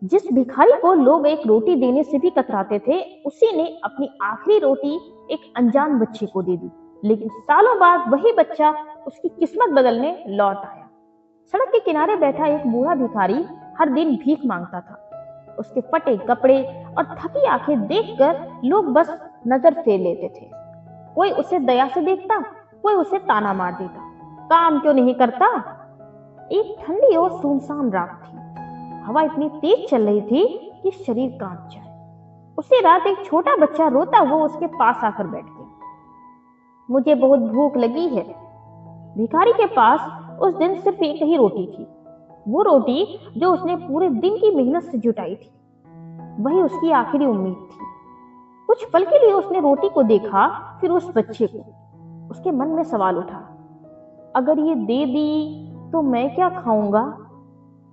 जिस भिखारी को लोग एक रोटी देने से भी कतराते थे, उसी ने अपनी आखिरी रोटी एक अनजान बच्चे को दे दी। लेकिन सालों बाद वही बच्चा उसकी किस्मत बदलने लौट आया। सड़क के किनारे बैठा एक बूढ़ा भिखारी हर दिन भीख मांगता था। उसके फटे कपड़े और थकी आंखें देखकर लोग बस नजर फेर लेते थे। कोई उसे दया से देखता, कोई उसे ताना मार देता, काम क्यों नहीं करता। एक ठंडी और सुनसान रात थी। हवा इतनी तेज चल रही थी कि शरीर कांप जाए। उसी रात एक छोटा बच्चा रोता हुआ उसके पास आकर बैठ गया। मुझे बहुत भूख लगी है। भिखारी के पास उस दिन सिर्फ एक ही रोटी थी, वो रोटी जो उसने पूरे दिन की मेहनत से जुटाई थी। वही उसकी आखिरी उम्मीद थी। कुछ पल के लिए उसने रोटी को देखा, फिर उस बच्चे को। उसके मन में सवाल उठा, अगर ये दे दी तो मैं क्या खाऊंगा।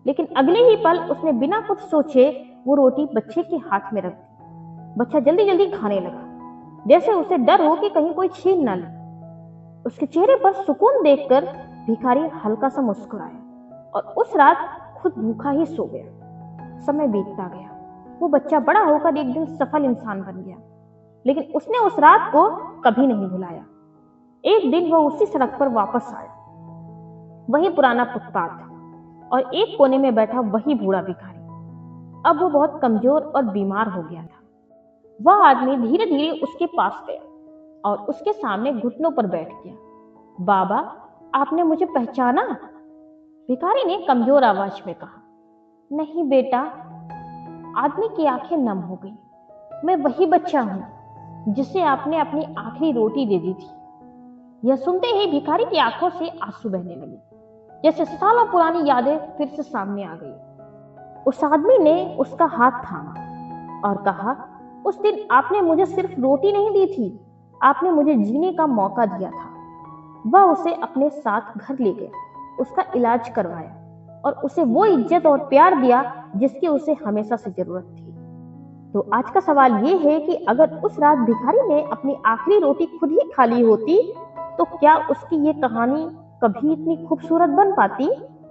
लेकिन अगले ही पल उसने बिना कुछ सोचे वो रोटी बच्चे के हाथ में रख दी। बच्चा जल्दी जल्दी खाने लगा, जैसे उसे डर हो कि कहीं कोई छीन न ले। उसके चेहरे पर सुकून देखकर भिखारी हल्का सा मुस्कुराया और उस रात खुद भूखा ही सो गया। समय बीतता गया। वो बच्चा बड़ा होकर एक दिन सफल इंसान बन गया, लेकिन उसने उस रात को कभी नहीं भुलाया। एक दिन वो उसी सड़क पर वापस आया, वही पुराना फुटपाथ और एक कोने में बैठा वही बूढ़ा भिखारी। अब वो बहुत कमजोर और बीमार हो गया था। वह आदमी धीरे धीरे उसके पास गया और उसके सामने घुटनों पर बैठ गया। बाबा, आपने मुझे पहचाना? भिखारी ने कमजोर आवाज में कहा। नहीं बेटा। आदमी की आंखें नम हो गई। मैं वही बच्चा हूं जिसे आपने अपनी आखिरी रोटी दे दी थी। यह सुनते ही भिखारी की आंखों से आंसू बहने लगे, जैसे सालों पुरानी यादें फिर से सामने आ गई। उस आदमी ने उसका हाथ थामा और कहा, उस दिन आपने मुझे सिर्फ रोटी नहीं दी थी, आपने मुझे जीने का मौका दिया था। वह उसे अपने साथ घर ले गया, उसका इलाज करवाया और उसे वो इज्जत और प्यार दिया जिसकी उसे हमेशा से जरूरत थी। तो आज का सवाल ये है कि अगर उस रात भिखारी ने अपनी आखिरी रोटी खुद ही खा ली होती, तो क्या उसकी ये कहानी कभी इतनी खूबसूरत बन पाती?